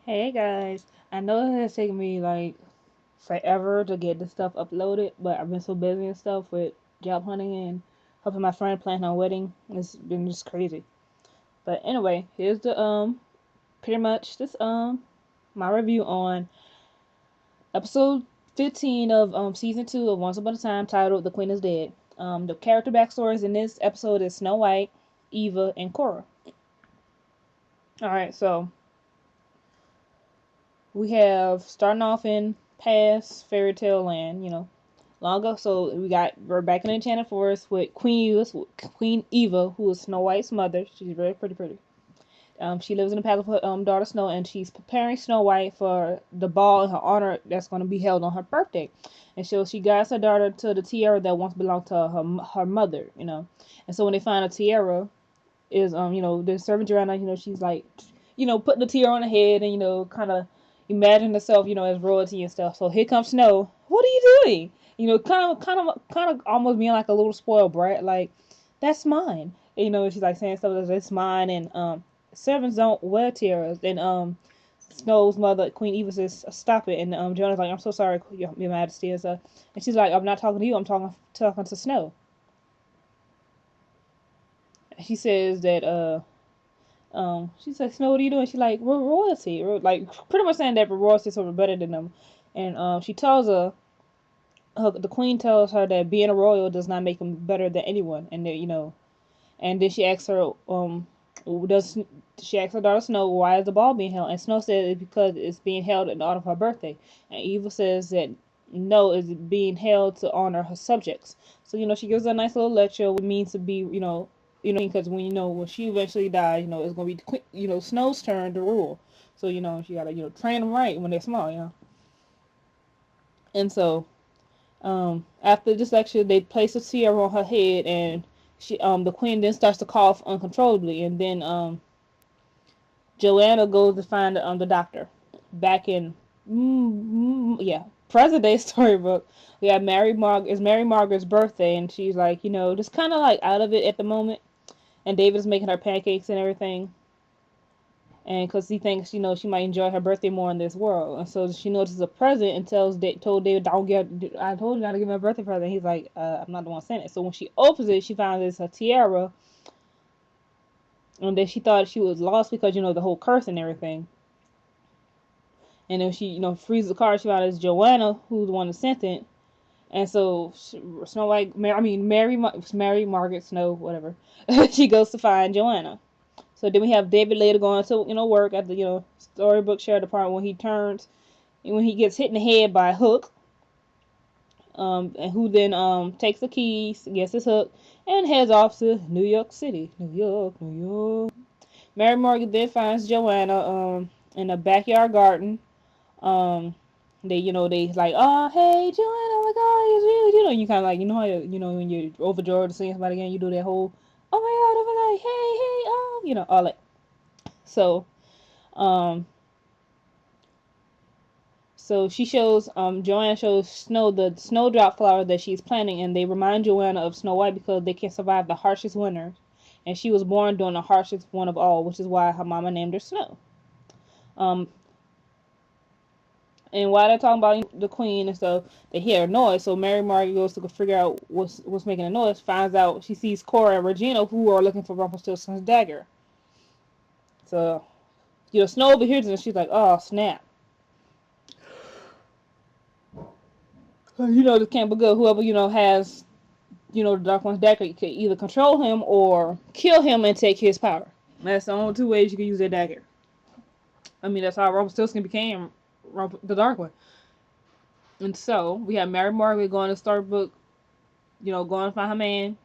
Hey guys, I know it has taken me like forever to get this stuff uploaded, but I've been so busy and stuff with job hunting and helping my friend plan her wedding. It's been just crazy. But anyway, here's the pretty much this my review on episode 15 of season 2 of Once Upon a Time, titled "The Queen is Dead." The character backstories in this episode is Snow White, Eva, and Cora. All right, so we have starting off in past fairy tale land, long ago. So we're back in the Enchanted Forest with Queen Eva, who is Snow White's mother. She's very pretty. She lives in the palace with her daughter Snow, and she's preparing Snow White for the ball in her honor that's going to be held on her birthday. And so she guides her daughter to the tiara that once belonged to her mother, And so when they find a tiara, is the servant Joanna, she's like, putting the tiara on her head and kind of imagine herself, as royalty and stuff. So here comes Snow. What are you doing? Kind of almost being like a little spoiled brat, like that's mine. And, she's like saying stuff that's mine, and servants don't wear tiaras. And Snow's mother, Queen Eva, says, "Stop it!" And Jonah's like, "I'm so sorry, Your Majesty." And, so, and she's like, "I'm not talking to you. I'm talking to Snow." She says that she's like, "Snow, what are you doing?" She's like, "We're royalty." Like, pretty much saying that we're royalty, so we're better than them. And she tells the queen tells her that being a royal does not make them better than anyone. And that, and then she asks her, does she asks her daughter Snow, why is the ball being held? And Snow says it's because it's being held in honor of her birthday. And Eva says that no, is being held to honor her subjects. So she gives her a nice little lecture what it means to be, because when when she eventually dies, it's gonna be Snow's turn to rule. So she gotta train them right when they're small, And so after this lecture, they place a tiara on her head, and the queen then starts to cough uncontrollably, and then Joanna goes to find the doctor. Back in present day storybook, we have Mary Margaret's birthday, and she's like just kind of like out of it at the moment, and David's making her pancakes and everything, and because he thinks she might enjoy her birthday more in this world, and so she notices a present and told David, "Don't get, I told you not to give me a birthday present." He's like, "I'm not the one sent it." So when she opens it, she finds it's a tiara, and then she thought she was lost because the whole curse and everything. And then she frees the card. She found it's Joanna who's the one that sent it, and so Snow White, Mary Margaret Snow, whatever. She goes to find Joanna. So then we have David later going to work at the storybook share department when he gets hit in the head by a hook, and who then takes the keys, gets his hook, and heads off to New York City. New York. Mary Morgan then finds Joanna in a backyard garden. Um, they like, "Oh, hey, Joanna, oh my God, it's really," you kind of like, how when you're overjoyed to see somebody again, you do that whole, "Oh my God," over like, "Hey, all that. So, um, so Joanna shows Snow the snowdrop flower that she's planting, and they remind Joanna of Snow White because they can survive the harshest winter, and she was born during the harshest one of all, which is why her mama named her Snow. Um, and while they're talking about the queen and stuff, they hear a noise. So Mary Margaret goes to figure out what's making a noise. Finds out she sees Cora and Regina, who are looking for Rumpelstiltskin's dagger. So Snow overhears it, and she's like, "Oh snap!" This can't be good. Whoever has the Dark One's dagger, you can either control him or kill him and take his power. That's the only two ways you can use that dagger. I mean, that's how Rumpelstiltskin became the Dark One. And so we have Mary Margaret going to Starbuck, going to find her man,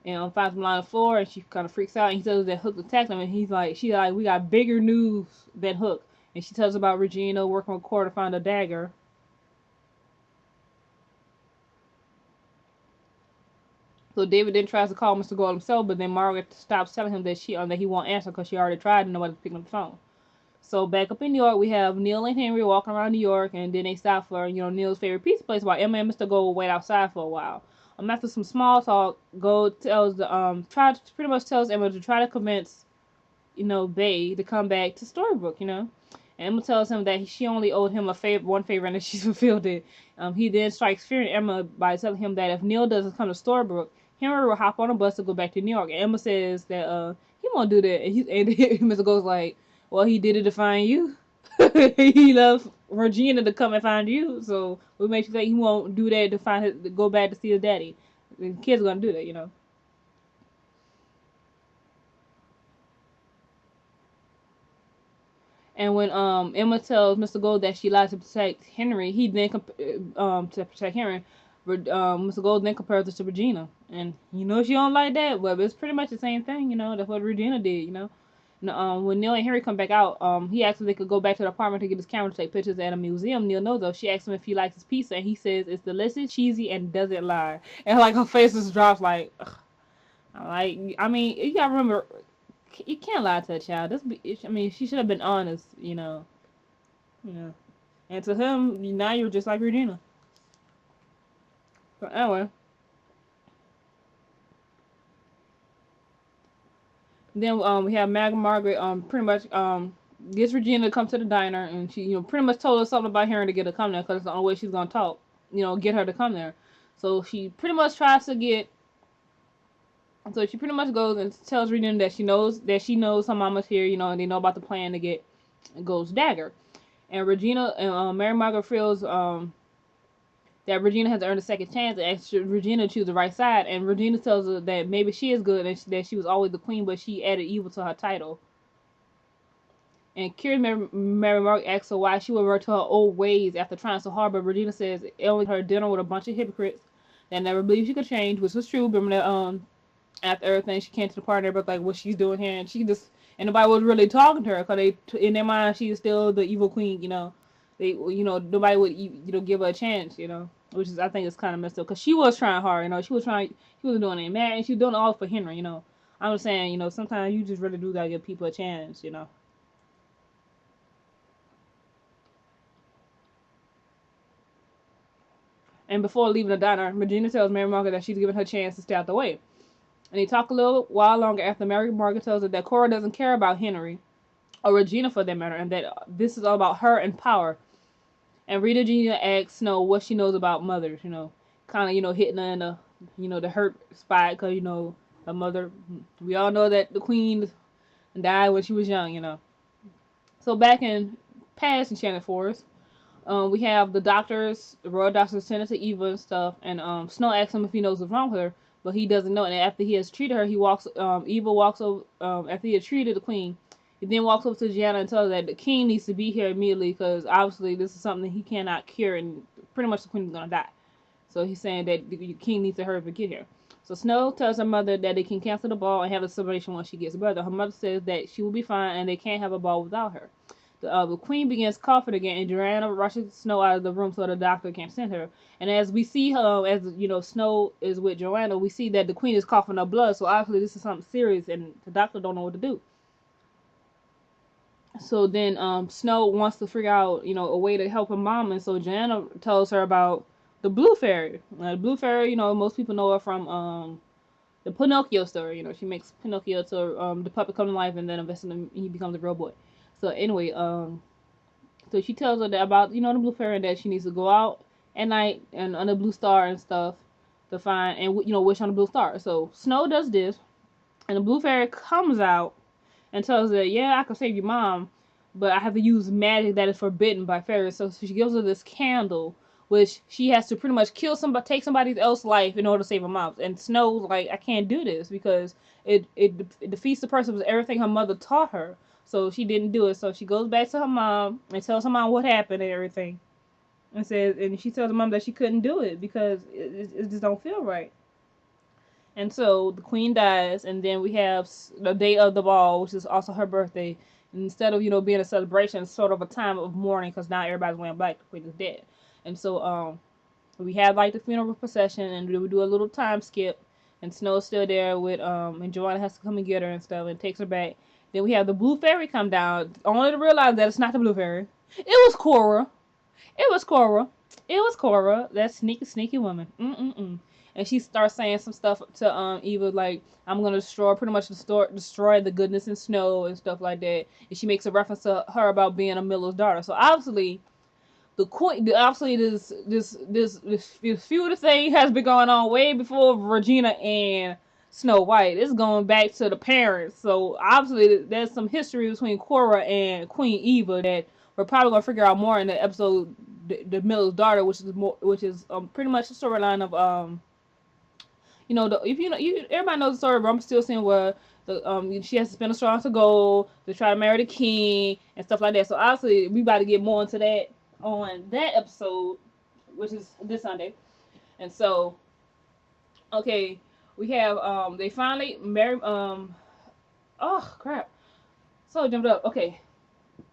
and finds him lying on the floor, and she kind of freaks out. And he tells her that Hook attacked him, and she's like, "We got bigger news than Hook." And she tells about Regina working with Cora to find a dagger. So David then tries to call Mr. Gold himself, but then Margaret stops telling him that he won't answer because she already tried and nobody's picking up the phone. So back up in New York, we have Neil and Henry walking around New York, and then they stop for Neil's favorite pizza place while Emma and Mr. Gold wait outside for a while. After some small talk, Gold tells pretty much tells Emma to try to convince Bay to come back to Storybrooke. And Emma tells him that she only owed him one favor, and that she's fulfilled it. He then strikes fear in Emma by telling him that if Neil doesn't come to Storybrooke, Henry will hop on a bus to go back to New York. And Emma says that he won't do that. And Mr. Gold's like, well, he did it to find you. He loves Regina to come and find you, so what makes you think he won't do that to go back to see his daddy? The kid's gonna do that, you know. And when Emma tells Mr. Gold that she lied to protect Henry, he then to protect Henry, Mr. Gold then compares her to Regina, and you know she don't like that, but it's pretty much the same thing, you know. That's what Regina did, you know. When Neil and Harry come back out, he asks if they could go back to the apartment to get his camera to take pictures at a museum. Neil knows though. She asks him if he likes his pizza, and he says it's delicious, cheesy, and doesn't lie. And like her face just drops, like, ugh. Like, I mean, you gotta remember, you can't lie to a child. I mean, she should have been honest, you know. You know. And to him, now you're just like Regina. But anyway, then we have Margaret pretty much gets Regina to come to the diner, and she pretty much told her something about Henry to get her to come there because it's the only way she's gonna talk, get her to come there. So she pretty much tries to get. So she pretty much goes and tells Regina that she knows her mama's here, and they know about the plan to get Gold's dagger. And Regina and Mary Margaret feels that Regina has earned a second chance and asks Regina to choose the right side. And Regina tells her that maybe she is good and that she was always the queen, but she added evil to her title. And curious, Mary Margaret asks her why she would revert to her old ways after trying so hard, but Regina says it only her dinner with a bunch of hypocrites that never believed she could change, which was true. Remember that after everything, she came to the party, but like what she's doing here, and nobody was really talking to her because in their mind she is still the evil queen, nobody would give her a chance, which is I think is kind of messed up because she was trying hard, she was doing it, man, and she was doing it all for Henry, I'm just saying, sometimes you just really do gotta give people a chance. And before leaving the diner, Regina tells Mary Margaret that she's giving her a chance to stay out the way. And they talk a little while longer after Mary Margaret tells her that Cora doesn't care about Henry, or Regina for that matter, and that this is all about her and power. And Regina asks Snow what she knows about mothers, kind of, hitting her in the hurt spot, because, her mother, we all know that the queen died when she was young. So back in past Enchanted Forest, we have the doctors, the royal doctors, sent to Eva and stuff, and Snow asks him if he knows what's wrong with her, but he doesn't know. And after he has treated her, Eva walks over, after he has treated the queen, he then walks over to Gianna and tells her that the king needs to be here immediately because obviously this is something he cannot cure, and pretty much the queen is gonna die. So he's saying that the king needs to hurry up and get here. So Snow tells her mother that they can cancel the ball and have a celebration when she gets better. Her mother says that she will be fine and they can't have a ball without her. The queen begins coughing again, and Joanna rushes Snow out of the room so the doctor can send her. And as we see her, Snow is with Joanna, we see that the queen is coughing up blood. So obviously this is something serious, and the doctor don't know what to do. So then Snow wants to figure out, a way to help her mom, and so Joanna tells her about the Blue Fairy. The Blue Fairy, most people know her from the Pinocchio story. She makes Pinocchio to the puppet come to life, and then eventually he becomes a real boy. So anyway, so she tells her that about the Blue Fairy, and that she needs to go out at night and on the blue star and stuff to find and wish on the blue star. So Snow does this, and the Blue Fairy comes out and tells her, yeah, I can save your mom, but I have to use magic that is forbidden by fairies. So she gives her this candle, which she has to pretty much take somebody else's life in order to save her mom. And Snow's like, I can't do this because it defeats the purpose of everything her mother taught her. So she didn't do it. So she goes back to her mom and tells her mom what happened and everything. And she tells her mom that she couldn't do it because it just don't feel right. And so the queen dies, and then we have the day of the ball, which is also her birthday. And instead of being a celebration, it's sort of a time of mourning because now everybody's wearing black. The queen is dead, and so we have like the funeral procession, and we do a little time skip. And Snow's still there and Joanna has to come and get her and stuff, and takes her back. Then we have the Blue Fairy come down, only to realize that it's not the Blue Fairy. It was Cora. It was Cora. It was Cora. That sneaky woman. and she starts saying some stuff to Eva like, I'm gonna destroy the goodness in Snow and stuff like that. And she makes a reference to her about being a miller's daughter. So obviously the queen, obviously this feud thing has been going on way before Regina and Snow White. It's going back to the parents. So obviously there's some history between Cora and Queen Eva that we're probably gonna figure out more in the episode, the Miller's Daughter, which is pretty much the storyline of if everybody knows the story, but I'm still seeing where she has to spend a strong to gold to try to marry the king and stuff like that. So obviously we about to get more into that on that episode, which is this Sunday. And so, okay, we have they finally marry oh crap, so jumped up. Okay,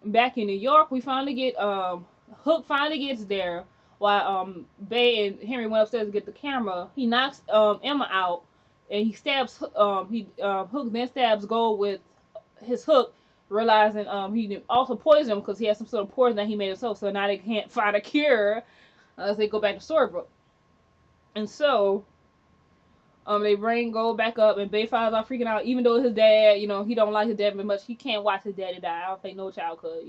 back in New York, we finally get Hook finally gets there while Bay and Henry went upstairs to get the camera. He knocks Emma out and he stabs Hook then stabs Gold with his hook, realizing he also poisoned him because he has some sort of poison that he made himself. So now they can't find a cure as they go back to Storybrooke. And so they bring Gold back up, and Bay finds out freaking out, even though his dad, he don't like his dad very much. He can't watch his daddy die. I don't think no child could.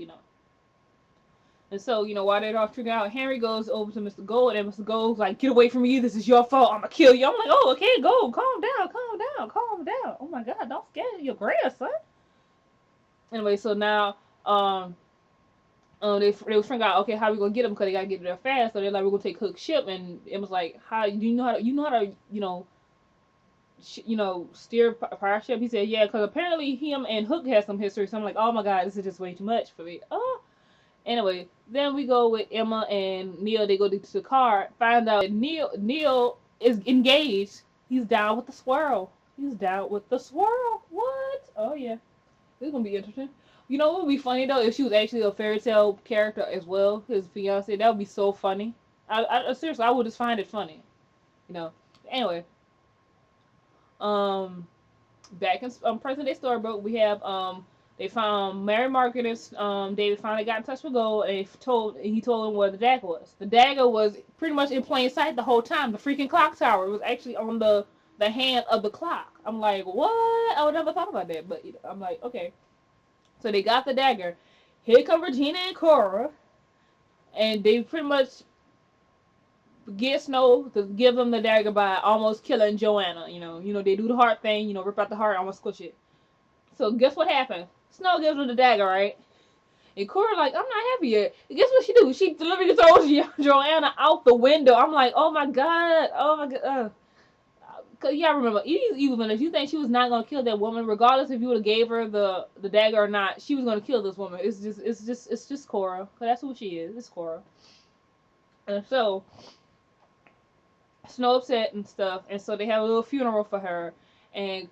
And so, while they're all freaking out, Henry goes over to Mr. Gold, and Mr. Gold's like, get away from me, this is your fault, I'm gonna kill you. I'm like, oh, okay, Gold, calm down. Oh my God, don't scare your grandson. Anyway, so now, they figure out, okay, how we gonna get him, because they gotta get there fast, so they're like, we're gonna take Hook's ship, and it was like, how, you know how to, steer pirate ship? He said, yeah, because apparently him and Hook has some history, so I'm like, oh my God, this is just way too much for me. Anyway, then we go with Emma and Neil. They go to the car, find out that Neil is engaged. He's down with the swirl. What? Oh yeah, this is gonna be interesting. You know what would be funny though, if she was actually a fairy tale character as well, his fiance. That would be so funny. Seriously, I would just find it funny. Anyway, back in present day Storybrooke, we have they found Mary Margaret and David finally got in touch with Gold, and he told him where the dagger was. The dagger was pretty much in plain sight the whole time. The freaking clock tower was actually on the hand of the clock. I'm like, what? I would never thought about that, but I'm like, okay. So they got the dagger. Here come Regina and Cora, and they pretty much get Snow to give them the dagger by almost killing Joanna. They do the heart thing. Rip out the heart, almost squish it. So guess what happened? Snow gives her the dagger, right? And Cora like, I'm not happy yet. And guess what she do? She literally throws Joanna out the window. I'm like, oh my God. Cause yeah, remember, even if you think she was not gonna kill that woman, regardless if you would have gave her the dagger or not, she was gonna kill this woman. It's just Cora. Cause that's who she is. It's Cora. And so Snow upset and stuff, and so they have a little funeral for her, and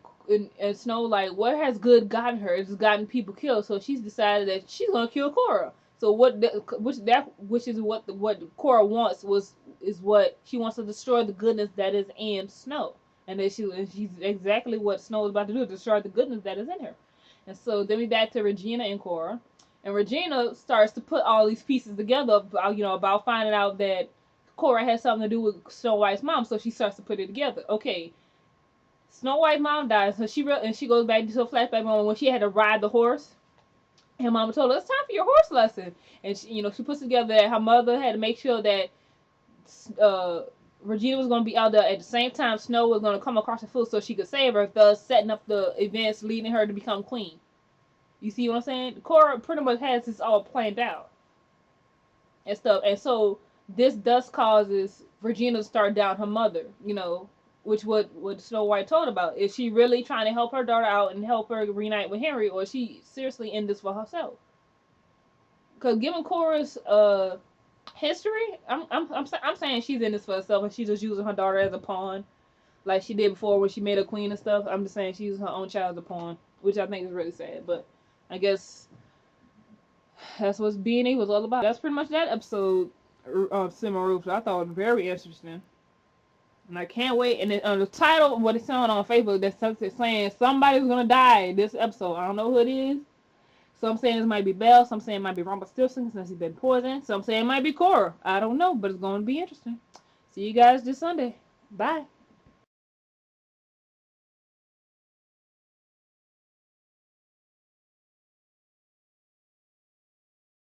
Snow like, what has good gotten her? It's gotten people killed, so she's decided that she's gonna kill Cora. So which is what Cora wants is what she wants to destroy the goodness that is in Snow, and that she's exactly what Snow is about to do, destroy the goodness that is in her. And so then we back to Regina and Cora, and Regina starts to put all these pieces together about finding out that Cora has something to do with Snow White's mom, so she starts to put it together. Okay, Snow White's mom dies, so she goes back to a flashback moment when she had to ride the horse. And Mama told her, it's time for your horse lesson. And she puts together that her mother had to make sure that Regina was going to be out there at the same time Snow was going to come across the field so she could save her, thus setting up the events leading her to become queen. You see what I'm saying? Cora pretty much has this all planned out and stuff. And so this thus causes Regina to start down her mother, which what Snow White told about. Is she really trying to help her daughter out and help her reunite with Henry, or is she seriously in this for herself? Because given Cora's history, I'm saying she's in this for herself, and she's just using her daughter as a pawn, like she did before when she made her queen and stuff. I'm just saying she's using her own child as a pawn, which I think is really sad. But I guess that's what B&E was all about. That's pretty much that episode of Simon Roof. I thought it was very interesting. And I can't wait. And the title of what it's on Facebook, that's saying somebody's going to die this episode. I don't know who it is. Some saying it might be Belle. Some saying it might be Rumpelstiltskin since he's been poisoned. Some saying it might be Cora. I don't know, but it's going to be interesting. See you guys this Sunday. Bye.